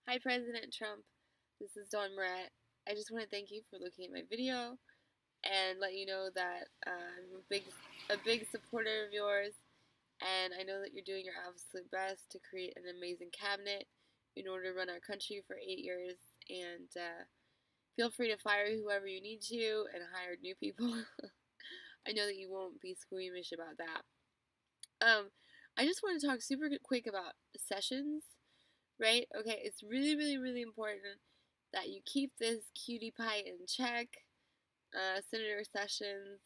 Hi, President Trump. This is Dawn Murat. I just want to thank you for looking at my video and let you know that I'm a big supporter of yours, and I know that you're doing your absolute best to create an amazing cabinet in order to run our country for 8 years. And feel free to fire whoever you need to and hire new people. I know that you won't be squeamish about that. I just want to talk super quick about sessions, right? Okay, it's really, really, really important that you keep this cutie pie in check, Senator Sessions.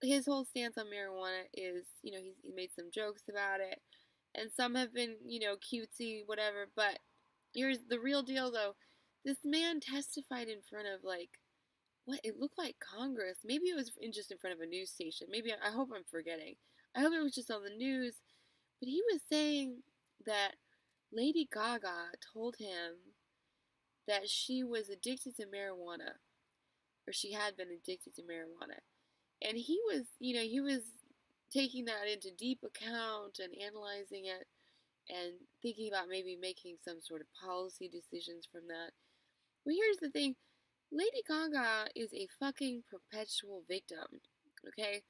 His whole stance on marijuana is, he made some jokes about it, and some have been, cutesy, whatever. But here's the real deal, though. This man testified in front of what it looked like Congress. Maybe it was just in front of a news station. Maybe I hope I'm forgetting. I hope it was just on the news. But he was saying that Lady Gaga told him that she was addicted to marijuana, or she had been addicted to marijuana. And he was taking that into deep account and analyzing it and thinking about maybe making some sort of policy decisions from that. But here's the thing. Lady Gaga is a fucking perpetual victim, okay?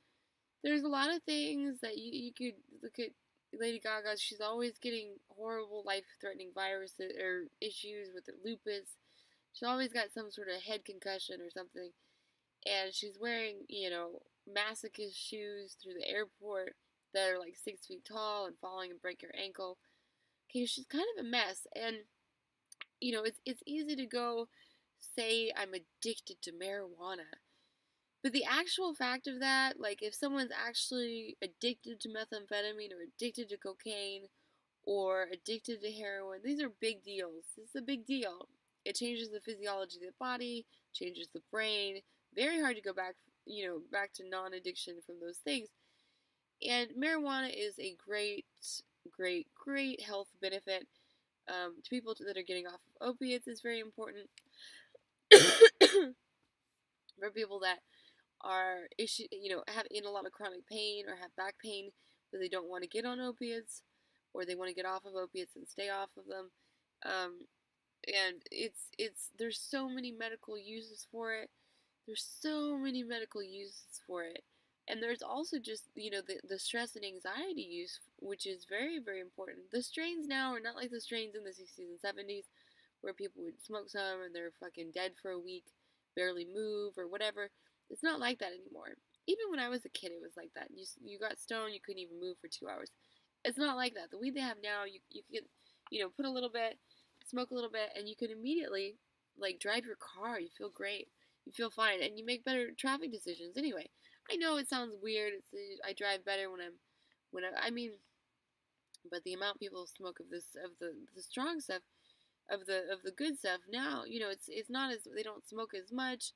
There's a lot of things that you could look at Lady Gaga. She's always getting horrible life-threatening viruses or issues with her lupus. She's always got some sort of head concussion or something. And she's wearing, masochist shoes through the airport that are like 6 feet tall and falling and break your ankle. Okay, she's kind of a mess. And, it's easy to go say I'm addicted to marijuana. But the actual fact of that, like if someone's actually addicted to methamphetamine or addicted to cocaine or addicted to heroin, these are big deals. This is a big deal. It changes the physiology of the body, changes the brain. Very hard to go back to non-addiction from those things. And marijuana is a great, great, great health benefit to people that are getting off of opiates. Is very important for people that are have in a lot of chronic pain or have back pain, but they don't want to get on opiates, or they want to get off of opiates and stay off of them. And there's so many medical uses for it. There's so many medical uses for it. And there's also just, the stress and anxiety use, which is very, very important. The strains now are not like the strains in the 60s and 70s where people would smoke some and they're fucking dead for a week, barely move or whatever. It's not like that anymore. Even when I was a kid, it was like that. You got stoned, you couldn't even move for 2 hours. It's not like that. The weed they have now, you can, put a little bit, smoke a little bit, and you can immediately, drive your car. You feel great. You feel fine, and you make better traffic decisions. Anyway, I know it sounds weird. I drive better but the amount people smoke of the strong stuff, of the good stuff now, it's not as, they don't smoke as much,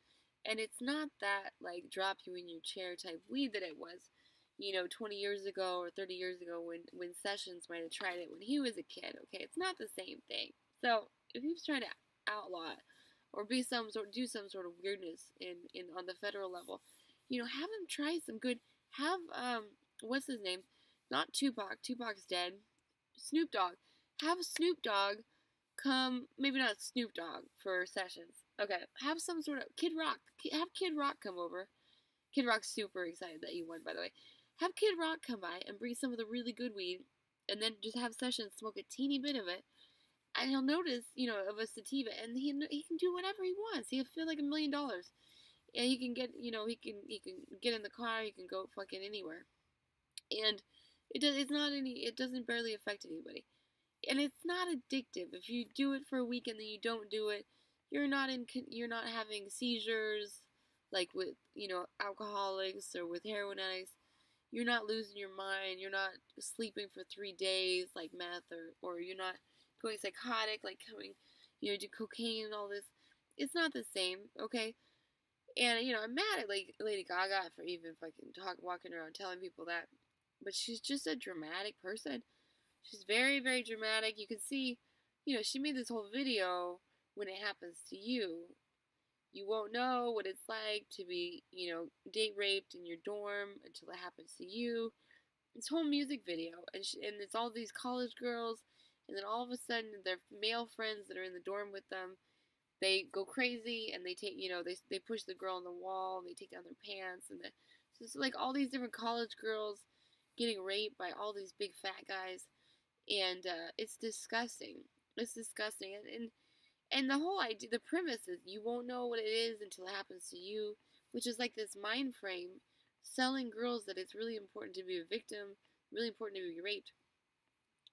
and it's not that drop you in your chair type weed that it was, 20 years ago or 30 years ago when Sessions might have tried it when he was a kid. Okay, it's not the same thing. So if he's trying to outlaw it or do some sort of weirdness in on the federal level, have him try some good. Have what's his name? Not Tupac. Tupac's dead. Snoop Dogg. Have Snoop Dogg come. Maybe not Snoop Dogg for Sessions. Okay, have some sort of Kid Rock. Have Kid Rock come over. Kid Rock's super excited that he won, by the way. Have Kid Rock come by and bring some of the really good weed, and then just have Sessions smoke a teeny bit of it, and he'll notice, of a sativa, and he can do whatever he wants. He'll feel like $1 million, and he can get, he can get in the car, he can go fucking anywhere, and it doesn't barely affect anybody, and it's not addictive. If you do it for a week and then you don't do it, you're not having seizures like with alcoholics or with heroin addicts. You're not losing your mind. You're not sleeping for 3 days like meth, or you're not going psychotic like do cocaine and all this. It's not the same, okay? And I'm mad at Lady Gaga for even fucking walking around telling people that, but she's just a dramatic person. She's very, very dramatic. You can see, she made this whole video. When it happens to you, you won't know what it's like to be, date raped in your dorm until it happens to you. This whole music video, and it's all these college girls, and then all of a sudden their male friends that are in the dorm with them, they go crazy and they take, they push the girl on the wall and they take down their pants, and so it's like all these different college girls getting raped by all these big fat guys, and it's disgusting. It's disgusting, and the whole idea, the premise is you won't know what it is until it happens to you, which is like this mind frame selling girls that it's really important to be a victim, really important to be raped.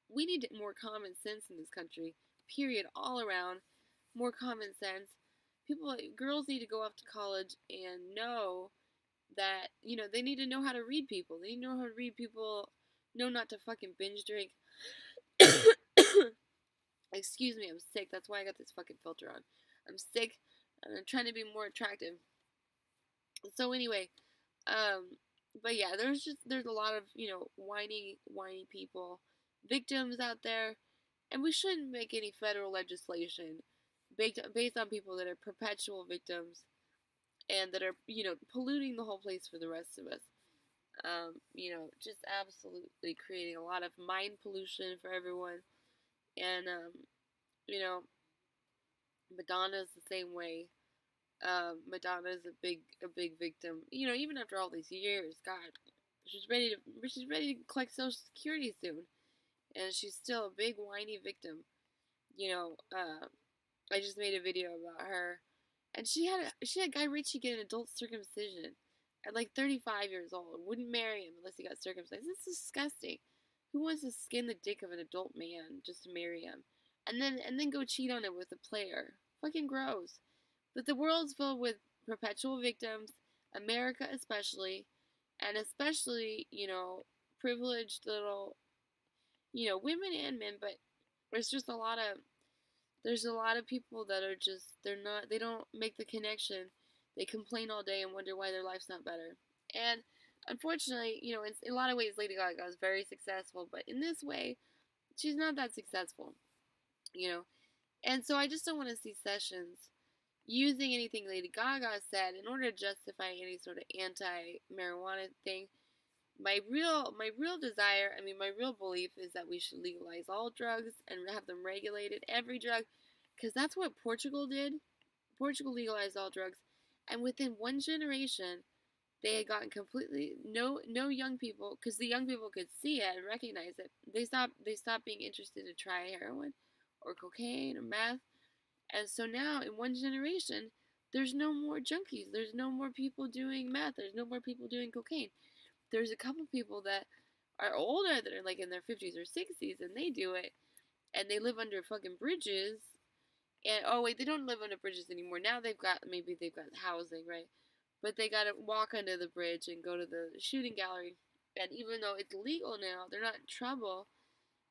We need more common sense in this country, period, all around. More common sense. Girls need to go off to college and know that, they need to know how to read people. They need to know how to read people, know not to fucking binge drink. Excuse me, I'm sick. That's why I got this fucking filter on. I'm sick, and I'm trying to be more attractive. So anyway, but yeah, there's a lot of, whiny people, victims out there, and we shouldn't make any federal legislation based on people that are perpetual victims and that are, polluting the whole place for the rest of us. Just absolutely creating a lot of mind pollution for everyone. And, Madonna's the same way. Madonna's a big victim. Even after all these years, God, she's ready to collect Social Security soon, and she's still a big whiny victim. I just made a video about her, and she had Guy Ritchie get an adult circumcision at like 35 years old. Wouldn't marry him unless he got circumcised. It's disgusting. Who wants to skin the dick of an adult man just to marry him, and then go cheat on it with a player? Fucking gross. But the world's filled with perpetual victims, America especially, and especially, privileged little, women and men, but there's a lot of people that are just, they don't make the connection. They complain all day and wonder why their life's not better. And unfortunately, in a lot of ways, Lady Gaga is very successful, but in this way, she's not that successful, And so I just don't want to see Sessions using anything Lady Gaga said in order to justify any sort of anti-marijuana thing. My real desire, my real belief is that we should legalize all drugs and have them regulated, every drug, because that's what Portugal did. Portugal legalized all drugs, and within one generation, they had gotten completely no young people, because the young people could see it and recognize it. They stopped being interested to try heroin or cocaine or meth. And so now, in one generation, there's no more junkies. There's no more people doing meth. There's no more people doing cocaine. There's a couple people that are older that are like in their 50s or 60s, and they do it. And they live under fucking bridges. And, oh wait, they don't live under bridges anymore. Now maybe they've got housing, right? But they gotta walk under the bridge and go to the shooting gallery. And even though it's legal now, they're not in trouble.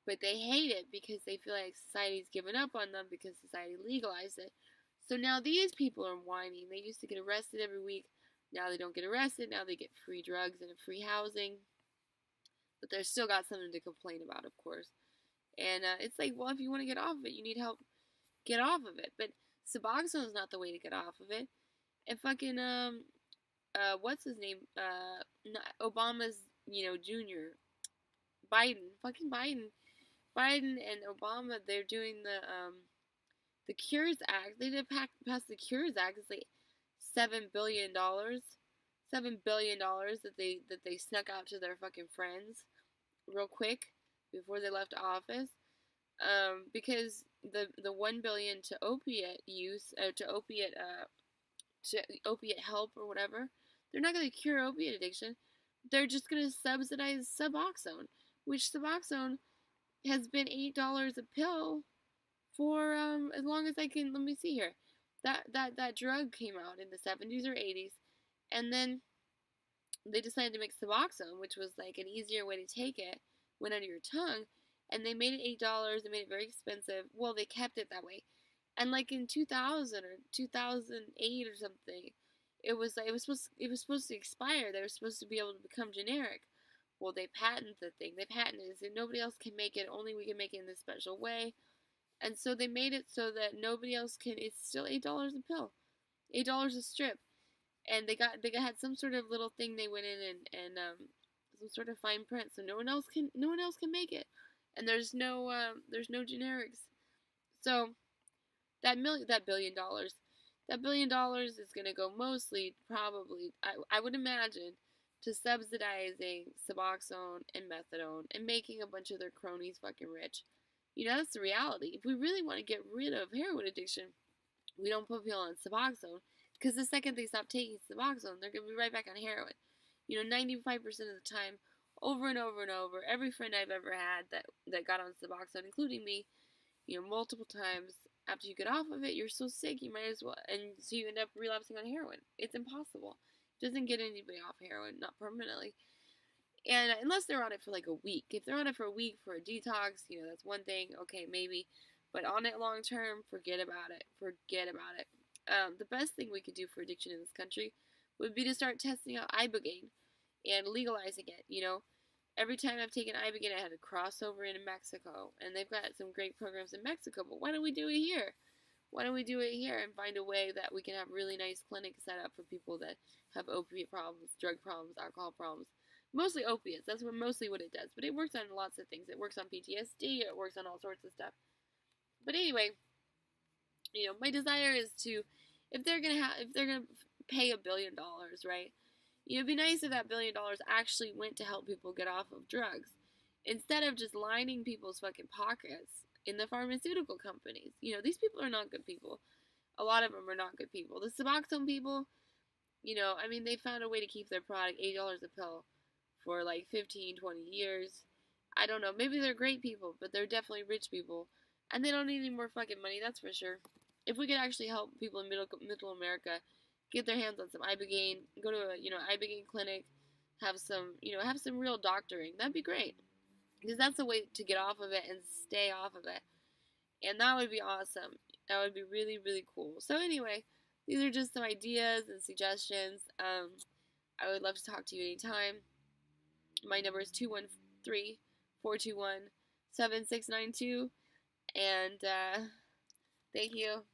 But they hate it because they feel like society's given up on them because society legalized it. So now these people are whining. They used to get arrested every week. Now they don't get arrested. Now they get free drugs and free housing. But they've still got something to complain about, of course. And it's like, well, if you want to get off of it, you need help. Get off of it. But Suboxone's not the way to get off of it. And fucking, what's his name? Obama's, junior. Biden. Fucking Biden. Biden and Obama, they're doing the Cures Act. They did pass the Cures Act. It's like $7 billion. $7 billion that they snuck out to their fucking friends real quick before they left office. Because the $1 billion to opiate use, to opiate help or whatever, they're not going to cure opiate addiction. They're just going to subsidize Suboxone, which Suboxone has been $8 a pill for as long as I can. Let me see here. That drug came out in the 70s or 80s, and then they decided to make Suboxone, which was like an easier way to take it, went under your tongue, and they made it $8. They made it very expensive. Well, they kept it that way, and like in 2000 or 2008 or something, it was supposed to expire. They were supposed to be able to become generic. Well, they patented the thing. They patented it. So nobody else can make it. Only we can make it in this special way. And so they made it so that nobody else can. It's still $8 a pill, $8 a strip. And they had some sort of little thing they went in and some sort of fine print, so no one else can make it. and there's no generics. So that billion dollars is gonna go mostly, probably, I would imagine, to subsidizing Suboxone and methadone and making a bunch of their cronies fucking rich. That's the reality. If we really want to get rid of heroin addiction, we don't put people on Suboxone, because the second they stop taking Suboxone, they're gonna be right back on heroin. 95% of the time, over and over and over, every friend I've ever had that got on Suboxone, including me, multiple times, after you get off of it, you're so sick, you might as well, and so you end up relapsing on heroin. It's impossible. It doesn't get anybody off heroin, not permanently. And unless they're on it for like a week. If they're on it for a week for a detox, that's one thing, okay, maybe. But on it long term, forget about it. Forget about it. The best thing we could do for addiction in this country would be to start testing out Ibogaine and legalizing it. Every time I've taken Ibogaine, I had to cross over into Mexico, and they've got some great programs in Mexico. But why don't we do it here? Why don't we do it here and find a way that we can have really nice clinics set up for people that have opiate problems, drug problems, alcohol problems? Mostly opiates. That's mostly what it does. But it works on lots of things. It works on PTSD. It works on all sorts of stuff. But anyway, my desire is to, if they're gonna pay $1 billion, right? It'd be nice if that $1 billion actually went to help people get off of drugs, instead of just lining people's fucking pockets in the pharmaceutical companies. These people are not good people. A lot of them are not good people. The Suboxone people, they found a way to keep their product $8 a pill for like 15, 20 years. I don't know. Maybe they're great people, but they're definitely rich people. And they don't need any more fucking money, that's for sure. If we could actually help people in middle America get their hands on some Ibogaine, go to a, Ibogaine clinic, have some real doctoring, that'd be great. Because that's a way to get off of it and stay off of it. And that would be awesome. That would be really, really cool. So anyway, these are just some ideas and suggestions. I would love to talk to you anytime. My number is 213-421-7692. And thank you.